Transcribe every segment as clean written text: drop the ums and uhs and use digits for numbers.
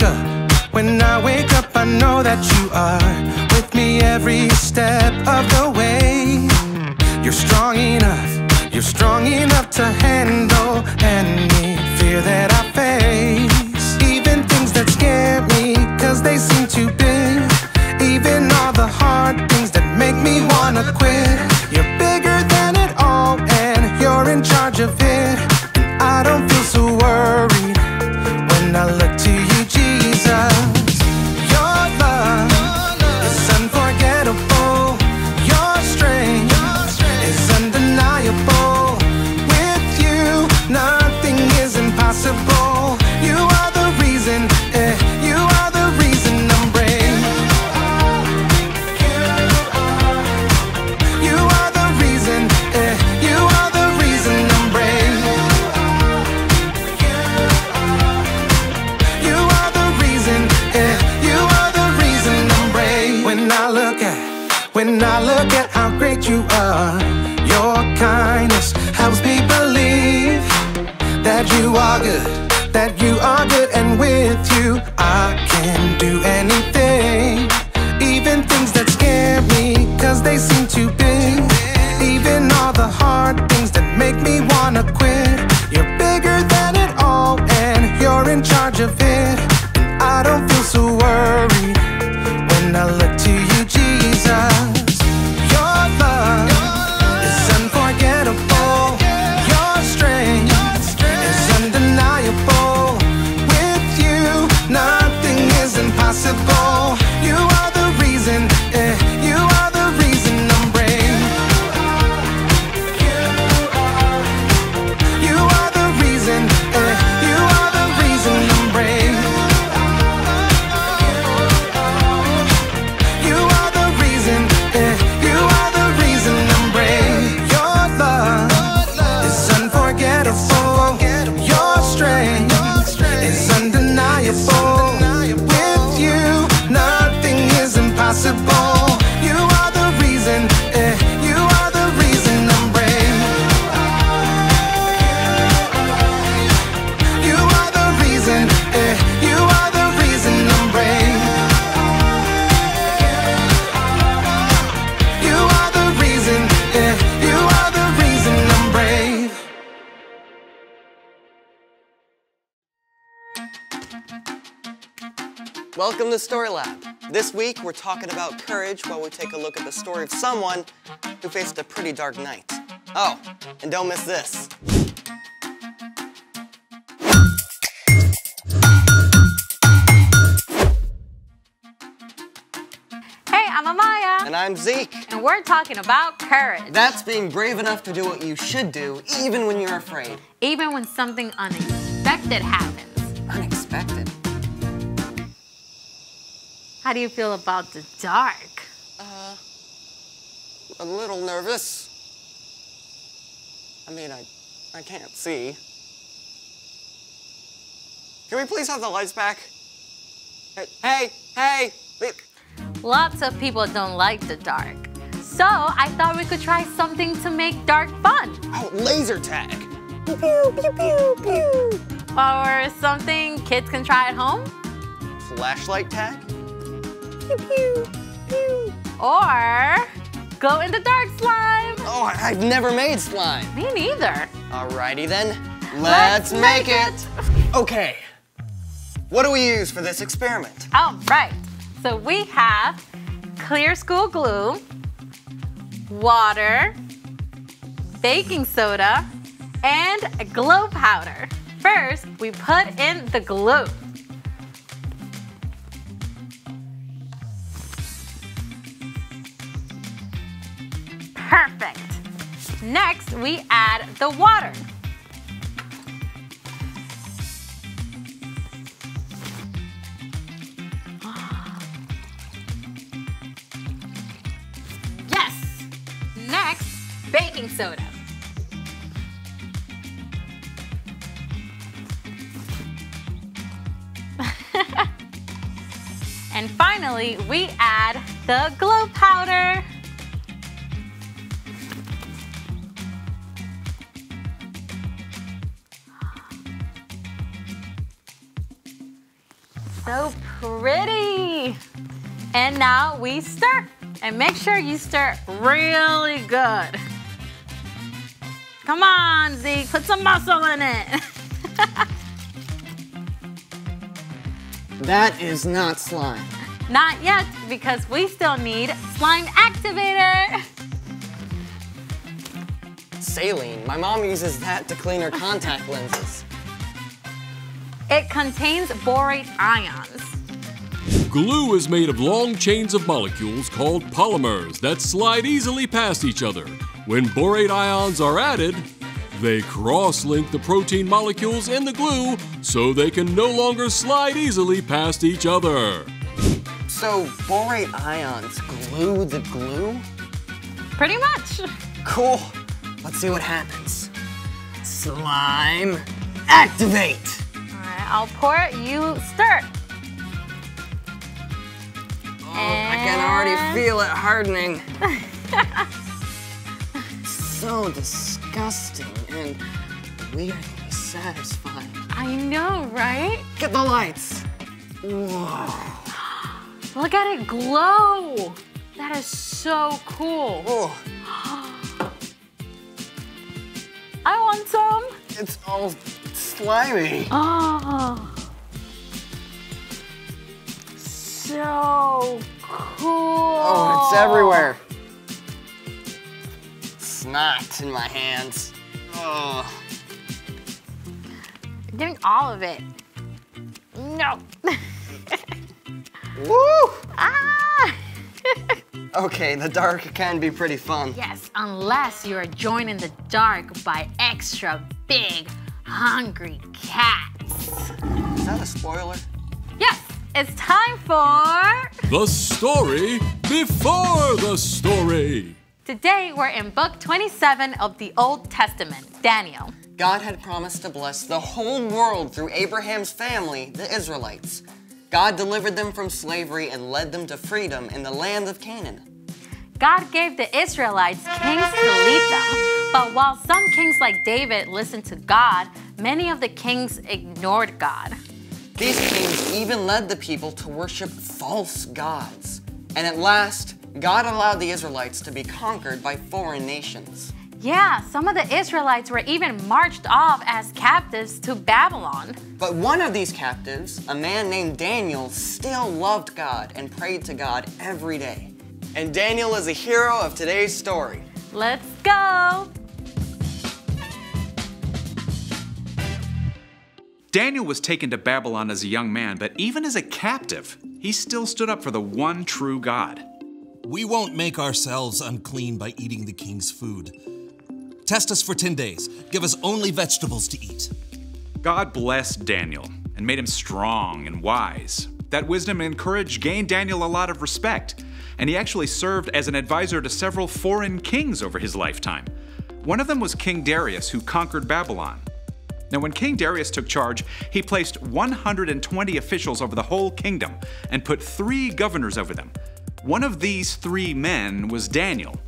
up. When I wake up, I know that you are with me every step of the way. You're strong enough to handle any fear that I face. Even things that scare me, 'cause they seem too big. Even all the hard things that make me wanna quit. You're bigger than it all, and you're in charge of it. And I don't feel so worried when I look to you, Jesus. Your love is unforgettable. Your strength is undeniable. With you, nothing is impossible. You are the reason, you are the reason I'm brave. You are the reason, you are the reason I'm brave. You are the reason, you are the reason I'm brave. When I look at how great you are, your kindness helps me believe that you are good, and with you I can do anything. Even things that scare me, 'cause they seem too big. Even all the hard things that make me wanna quit. You're bigger than it all, and you're in charge of it. And I don't feel so worried when I look to you, Jesus. Your love is unforgettable. Your strength is undeniable. With you, nothing is impossible. You are the reason, you are the reason I'm brave. You are the reason, you are the reason I'm brave. You are the reason, you are the reason I'm brave. Your love is unforgettable. Your strength is undeniable. With you, nothing is impossible. You are the reason, you are the reason I'm brave. You are the reason, you are the reason I'm brave. You are the reason, you are the reason I'm brave. Welcome to Story Lab. This week we're talking about courage while we take a look at the story of someone who faced a pretty dark night. Oh, and don't miss this. Hey, I'm Amaya. And I'm Zeke. And we're talking about courage. That's being brave enough to do what you should do, even when you're afraid. Even when something unexpected happens. Unexpected? How do you feel about the dark? A little nervous. I mean, I can't see. Can we please have the lights back? Hey! Lots of people don't like the dark. So I thought we could try something to make dark fun. Oh, laser tag. Pew, pew, pew, pew, pew. Or something kids can try at home. Flashlight tag? Pew, pew, pew. Or glow in the dark slime. Oh, I've never made slime. Me neither. Alrighty then, let's make it. Okay, what do we use for this experiment? All right, so we have clear school glue, water, baking soda, and glow powder. First, we put in the glue. Perfect. Next, we add the water. Yes. Next, baking soda. And finally, we add the glow powder. So pretty. And now we stir. And make sure you stir really good. Come on, Zeke, put some muscle in it. That is not slime. Not yet, because we still need slime activator. Saline. My mom uses that to clean her contact lenses. It contains borate ions. Glue is made of long chains of molecules called polymers that slide easily past each other. When borate ions are added, they cross-link the protein molecules in the glue so they can no longer slide easily past each other. So borate ions glue the glue? Pretty much. Cool. Let's see what happens. Slime activate. All right, I'll pour it, you stir. I can already feel it hardening. So disgusting and weirdly satisfying. I know, right? Get the lights. Whoa. Look at it glow. That is so cool. Oh, I want some. it's all slimy. Oh. So cool. Oh, it's everywhere. Snot in my hands. Oh. You're getting all of it. No. Woo! Ah! Okay, the dark can be pretty fun. Yes, unless you are joined in the dark by extra big, hungry cats. Is that a spoiler? Yes, it's time for... The story before the story. Today, we're in book 27 of the Old Testament, Daniel. God had promised to bless the whole world through Abraham's family, the Israelites. God delivered them from slavery and led them to freedom in the land of Canaan. God gave the Israelites kings to lead them, but while some kings like David listened to God, many of the kings ignored God. These kings even led the people to worship false gods. And at last, God allowed the Israelites to be conquered by foreign nations. Yeah, some of the Israelites were even marched off as captives to Babylon. But one of these captives, a man named Daniel, still loved God and prayed to God every day. And Daniel is a hero of today's story. Let's go! Daniel was taken to Babylon as a young man, but even as a captive, he still stood up for the one true God. We won't make ourselves unclean by eating the king's food. Test us for 10 days. Give us only vegetables to eat. God blessed Daniel and made him strong and wise. That wisdom and courage gained Daniel a lot of respect, and he actually served as an advisor to several foreign kings over his lifetime. One of them was King Darius, who conquered Babylon. Now, when King Darius took charge, he placed 120 officials over the whole kingdom and put 3 governors over them. One of these 3 men was Daniel.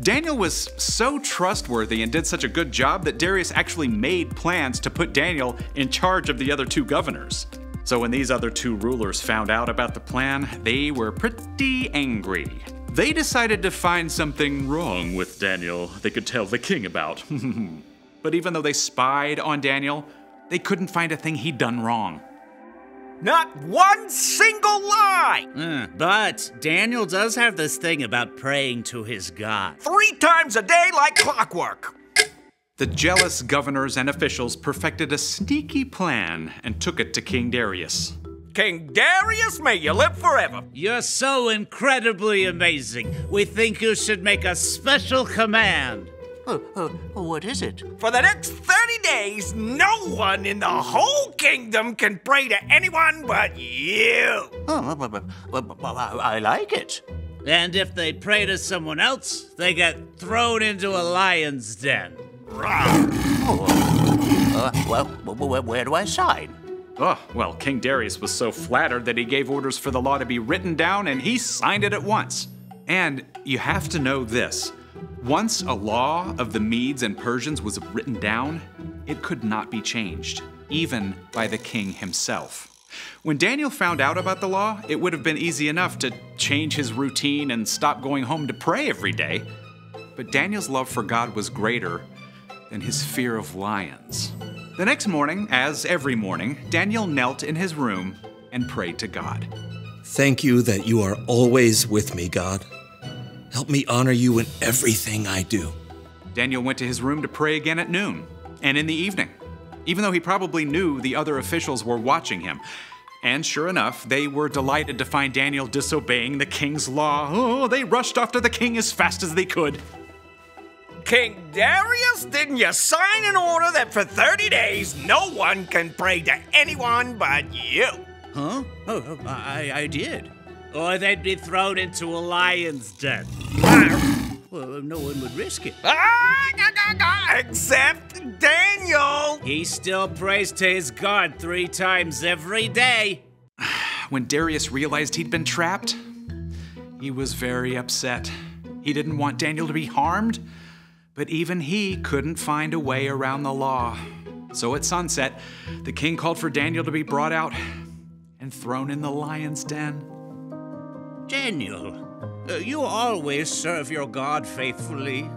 Daniel was so trustworthy and did such a good job that Darius actually made plans to put Daniel in charge of the other 2 governors. So when these other 2 rulers found out about the plan, they were pretty angry. They decided to find something wrong with Daniel they could tell the king about. But even though they spied on Daniel, they couldn't find a thing he'd done wrong. Not one single lie! But Daniel does have this thing about praying to his God. 3 times a day like clockwork. The jealous governors and officials perfected a sneaky plan and took it to King Darius. King Darius, may you live forever. You're so incredibly amazing. We think you should make a special command. What is it? For the next 30 days, no one in the whole kingdom can pray to anyone but you. I like it. And if they pray to someone else, they get thrown into a lion's den. Where do I sign? Oh, well, King Darius was so flattered that he gave orders for the law to be written down, and he signed it at once. And you have to know this. Once a law of the Medes and Persians was written down, it could not be changed, even by the king himself. When Daniel found out about the law, it would have been easy enough to change his routine and stop going home to pray every day. But Daniel's love for God was greater than his fear of lions. The next morning, as every morning, Daniel knelt in his room and prayed to God. Thank you that you are always with me, God. Help me honor you in everything I do. Daniel went to his room to pray again at noon and in the evening, even though he probably knew the other officials were watching him. And sure enough, they were delighted to find Daniel disobeying the king's law. Oh, they rushed off to the king as fast as they could. King Darius, didn't you sign an order that for 30 days no one can pray to anyone but you? Huh? Oh, I did. Or they'd be thrown into a lion's den. Well, no one would risk it. Except Daniel. He still prays to his God 3 times every day. When Darius realized he'd been trapped, he was very upset. He didn't want Daniel to be harmed, but even he couldn't find a way around the law. So at sunset, the king called for Daniel to be brought out and thrown in the lion's den. Daniel, you always serve your God faithfully,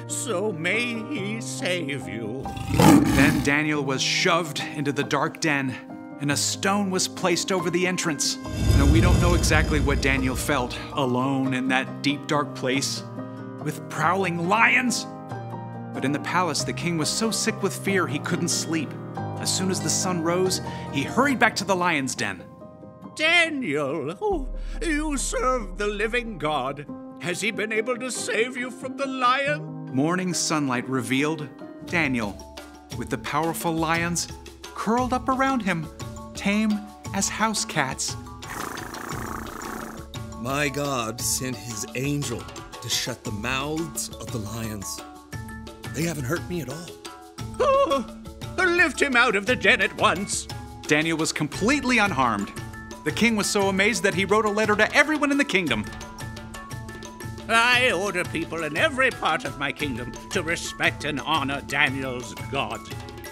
so may he save you. Then Daniel was shoved into the dark den, and a stone was placed over the entrance. Now, we don't know exactly what Daniel felt alone in that deep, dark place with prowling lions. But in the palace, the king was so sick with fear he couldn't sleep. As soon as the sun rose, he hurried back to the lion's den. Daniel, you serve the living God. Has he been able to save you from the lion? Morning sunlight revealed Daniel, with the powerful lions curled up around him, tame as house cats. My God sent his angel to shut the mouths of the lions. They haven't hurt me at all. Oh, lift him out of the den at once. Daniel was completely unharmed. The king was so amazed that he wrote a letter to everyone in the kingdom. I order people in every part of my kingdom to respect and honor Daniel's God.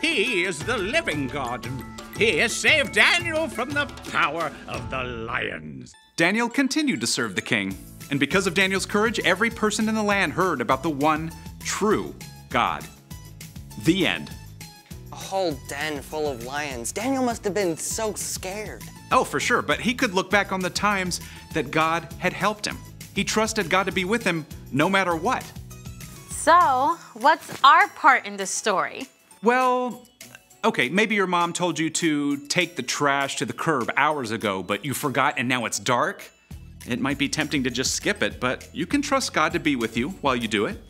He is the living God, and he has saved Daniel from the power of the lions. Daniel continued to serve the king, and because of Daniel's courage, every person in the land heard about the one true God. The end. A whole den full of lions. Daniel must have been so scared. Oh, for sure, but he could look back on the times that God had helped him. He trusted God to be with him no matter what. So, what's our part in this story? Well, okay, maybe your mom told you to take the trash to the curb hours ago, but you forgot and now it's dark. It might be tempting to just skip it, but you can trust God to be with you while you do it.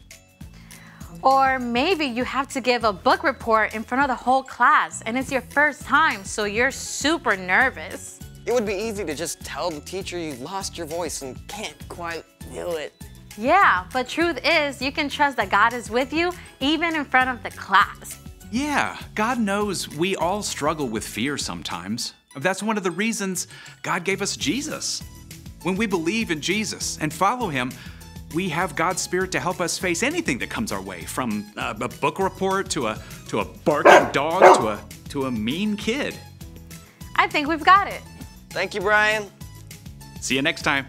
Or maybe you have to give a book report in front of the whole class and it's your first time, so you're super nervous. It would be easy to just tell the teacher you lost your voice and can't quite do it. Yeah, but truth is, you can trust that God is with you even in front of the class. Yeah, God knows we all struggle with fear sometimes. That's one of the reasons God gave us Jesus. When we believe in Jesus and follow him, we have God's Spirit to help us face anything that comes our way, from a book report to a barking dog to a mean kid. I think we've got it. Thank you, Brian. See you next time.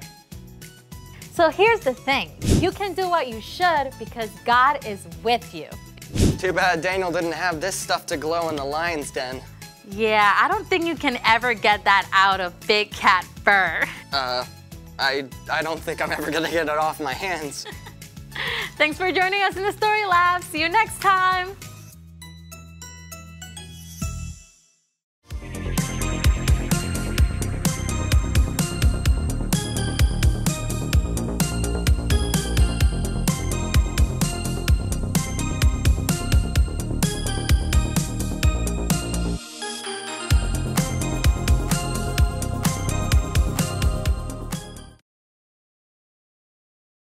So here's the thing. You can do what you should because God is with you. Too bad Daniel didn't have this stuff to glow in the lion's den. Yeah, I don't think you can ever get that out of big cat fur. I don't think I'm ever gonna get it off my hands. Thanks for joining us in the Story Lab. See you next time.